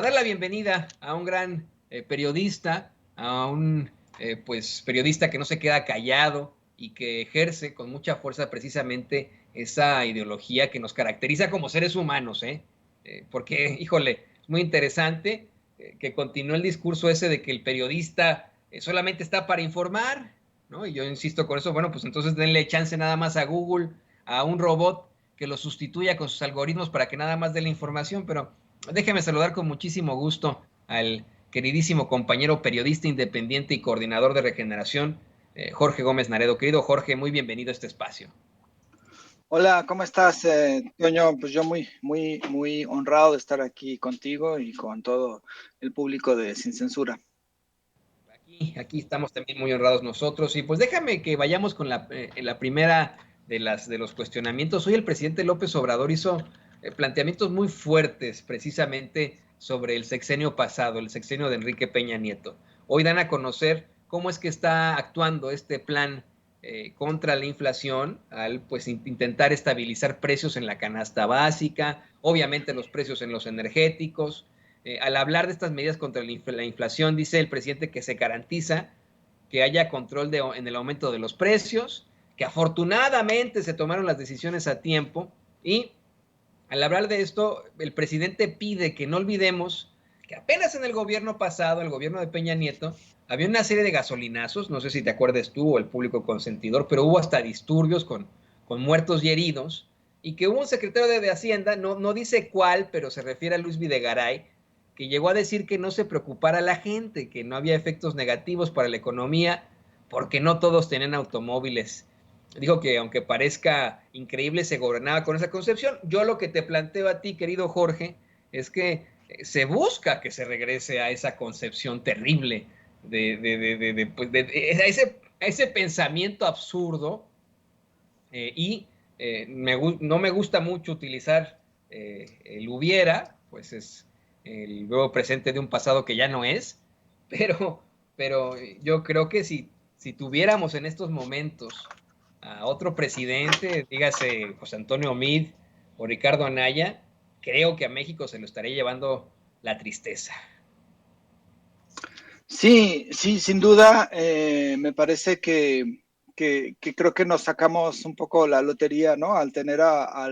dar la bienvenida a un gran periodista, a un periodista que no se queda callado y que ejerce con mucha fuerza precisamente esa ideología que nos caracteriza como seres humanos, porque, híjole, es muy interesante que continúe el discurso ese de que el periodista solamente está para informar, ¿no? Y yo insisto con eso, bueno, pues entonces denle chance nada más a Google, a un robot que lo sustituya con sus algoritmos para que nada más dé la información, pero déjeme saludar con muchísimo gusto al queridísimo compañero periodista independiente y coordinador de Regeneración, Jorge Gómez Naredo. Querido Jorge, muy bienvenido a este espacio. Hola, ¿cómo estás, Toño? Pues yo muy honrado de estar aquí contigo y con todo el público de Sin Censura. Aquí estamos también muy honrados nosotros y pues déjame que vayamos con la primera de los cuestionamientos. Hoy el presidente López Obrador hizo planteamientos muy fuertes precisamente sobre el sexenio pasado, el sexenio de Enrique Peña Nieto. Hoy dan a conocer cómo es que está actuando este plan contra la inflación al pues intentar estabilizar precios en la canasta básica, obviamente los precios en los energéticos. Al hablar de estas medidas contra la inflación, dice el presidente que se garantiza que haya control en el aumento de los precios, que afortunadamente se tomaron las decisiones a tiempo y al hablar de esto, el presidente pide que no olvidemos que apenas en el gobierno pasado, el gobierno de Peña Nieto, había una serie de gasolinazos, no sé si te acuerdas tú o el público consentidor, pero hubo hasta disturbios con muertos y heridos, y que hubo un secretario de Hacienda, no dice cuál, pero se refiere a Luis Videgaray, que llegó a decir que no se preocupara la gente, que no había efectos negativos para la economía, porque no todos tenían automóviles. Dijo que aunque parezca increíble, se gobernaba con esa concepción. Yo lo que te planteo a ti, querido Jorge, es que se busca que se regrese a esa concepción terrible a ese pensamiento absurdo no me gusta mucho utilizar el hubiera, pues es el nuevo presente de un pasado que ya no es, pero, pero yo creo que si tuviéramos en estos momentos a otro presidente, dígase José Antonio Meade o Ricardo Anaya, creo que a México se lo estaría llevando la tristeza. Sí, sí, sin duda, me parece que creo que nos sacamos un poco la lotería, ¿no? Al tener a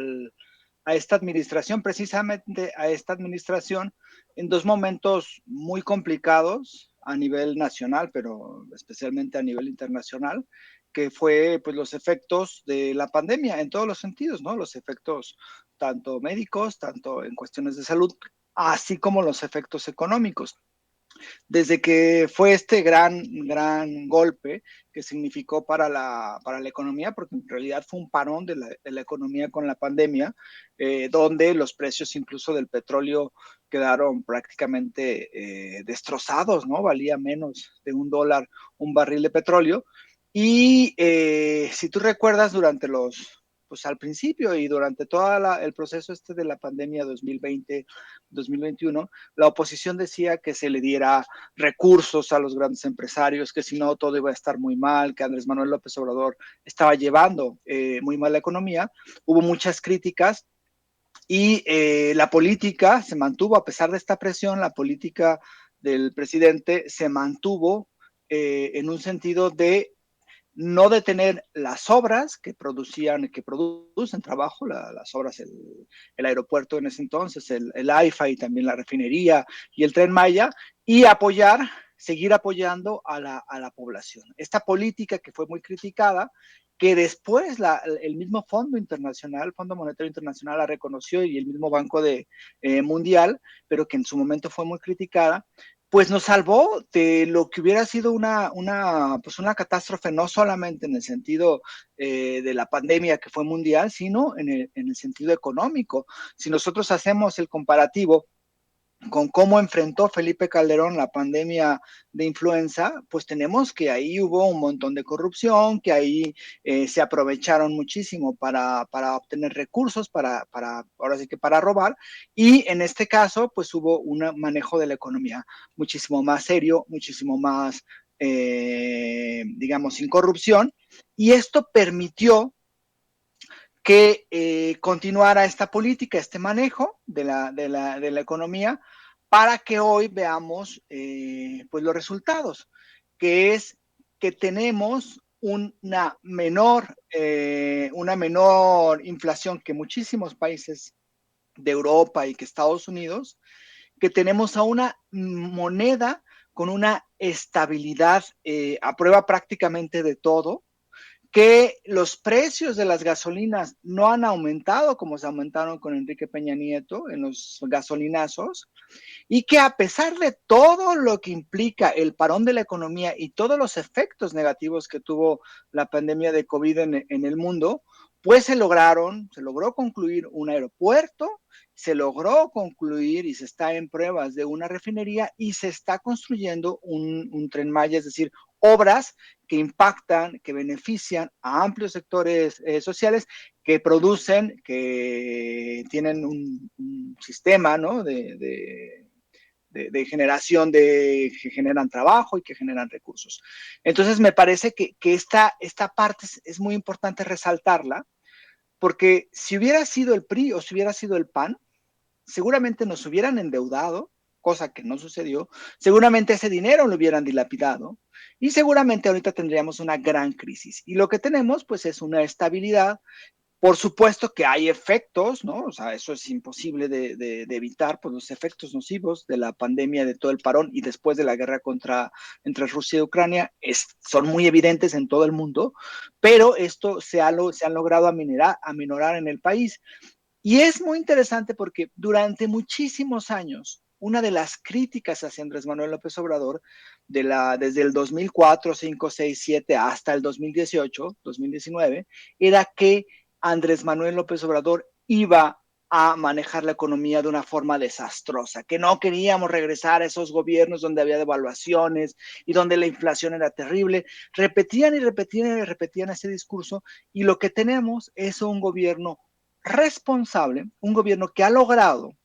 esta administración, precisamente a esta administración, en dos momentos muy complicados a nivel nacional, pero especialmente a nivel internacional, que fue pues los efectos de la pandemia en todos los sentidos, ¿no? Los efectos tanto médicos, tanto en cuestiones de salud, así como los efectos económicos. Desde que fue este gran golpe que significó para la economía, porque en realidad fue un parón de la economía con la pandemia, donde los precios incluso del petróleo quedaron prácticamente destrozados, ¿no? Valía menos de $1 un barril de petróleo. Y si tú recuerdas durante pues al principio y durante todo el proceso este de la pandemia 2020-2021, la oposición decía que se le diera recursos a los grandes empresarios, que si no todo iba a estar muy mal, que Andrés Manuel López Obrador estaba llevando muy mal la economía. Hubo muchas críticas y la política se mantuvo, a pesar de esta presión, la política del presidente se mantuvo en un sentido de no detener las obras que producen trabajo, las obras, el aeropuerto en ese entonces, el AIFA y también la refinería y el Tren Maya, y seguir apoyando a la población. Esta política que fue muy criticada, que después el mismo Fondo Internacional, Fondo Monetario Internacional la reconoció y el mismo Banco Mundial, pero que en su momento fue muy criticada, pues nos salvó de lo que hubiera sido pues una catástrofe, no solamente en el sentido de la pandemia que fue mundial, sino en el sentido económico. Si nosotros hacemos el comparativo con cómo enfrentó Felipe Calderón la pandemia de influenza, pues tenemos que ahí hubo un montón de corrupción, que ahí se aprovecharon muchísimo para obtener recursos, ahora sí que para robar, y en este caso, pues hubo un manejo de la economía muchísimo más serio, muchísimo más, digamos, sin corrupción, y esto permitió que continuara esta política, este manejo de la economía, para que hoy veamos pues los resultados, que es que tenemos una menor inflación que muchísimos países de Europa y que Estados Unidos, que tenemos a una moneda con una estabilidad a prueba prácticamente de todo, que los precios de las gasolinas no han aumentado como se aumentaron con Enrique Peña Nieto en los gasolinazos, y que a pesar de todo lo que implica el parón de la economía y todos los efectos negativos que tuvo la pandemia de COVID en el mundo, pues se logró concluir un aeropuerto, se logró concluir y se está en pruebas de una refinería y se está construyendo un tren Maya, es decir, obras que impactan, que benefician a amplios sectores sociales, que producen, que tienen un sistema, ¿no? De generación que generan trabajo y que generan recursos. Entonces, me parece que esta parte es muy importante resaltarla, porque si hubiera sido el PRI o si hubiera sido el PAN, seguramente nos hubieran endeudado, cosa que no sucedió, seguramente ese dinero lo hubieran dilapidado y seguramente ahorita tendríamos una gran crisis. Y lo que tenemos, pues, es una estabilidad. Por supuesto que hay efectos, ¿no? O sea, eso es imposible de evitar, pues los efectos nocivos de la pandemia, de todo el parón y después de la guerra entre Rusia y Ucrania son muy evidentes en todo el mundo, pero esto se han logrado aminorar en el país. Y es muy interesante porque durante muchísimos años, una de las críticas hacia Andrés Manuel López Obrador, desde el 2004, 5, 6, 7 hasta el 2018, 2019, era que Andrés Manuel López Obrador iba a manejar la economía de una forma desastrosa, que no queríamos regresar a esos gobiernos donde había devaluaciones y donde la inflación era terrible. Repetían y repetían y repetían ese discurso, y lo que tenemos es un gobierno responsable, un gobierno que ha logrado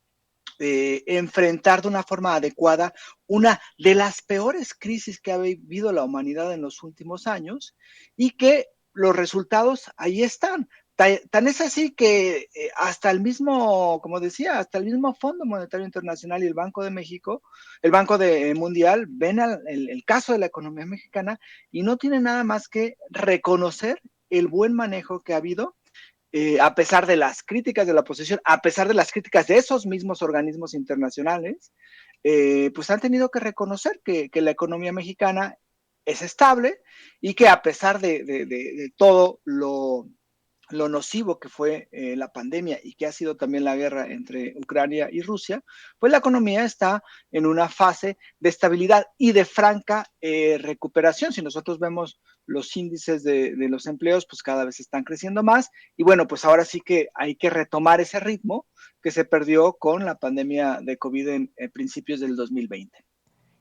enfrentar de una forma adecuada una de las peores crisis que ha vivido la humanidad en los últimos años, y que los resultados ahí están. Tan es así que hasta el mismo, como decía, hasta el mismo Fondo Monetario Internacional y el Banco de México, el Banco Mundial, ven el caso de la economía mexicana y no tienen nada más que reconocer el buen manejo que ha habido, a pesar de las críticas de la oposición, a pesar de las críticas de esos mismos organismos internacionales, pues han tenido que reconocer que la economía mexicana es estable y que a pesar de todo lo nocivo que fue la pandemia y que ha sido también la guerra entre Ucrania y Rusia, pues la economía está en una fase de estabilidad y de franca recuperación. Si nosotros vemos los índices de los empleos, pues cada vez están creciendo más, y bueno, pues ahora sí que hay que retomar ese ritmo que se perdió con la pandemia de COVID en principios del 2020.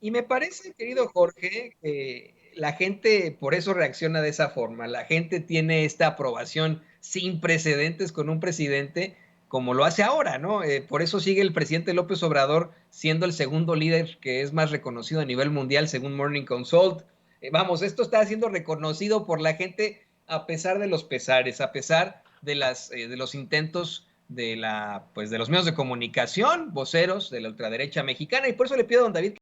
Y me parece, querido Jorge, que la gente por eso reacciona de esa forma. La gente tiene esta aprobación sin precedentes con un presidente como lo hace ahora, ¿no? Por eso sigue el presidente López Obrador siendo el segundo líder que es más reconocido a nivel mundial según Morning Consult. Vamos, esto está siendo reconocido por la gente a pesar de los pesares, a pesar de los intentos de los medios de comunicación, voceros de la ultraderecha mexicana. Y por eso le pido a don David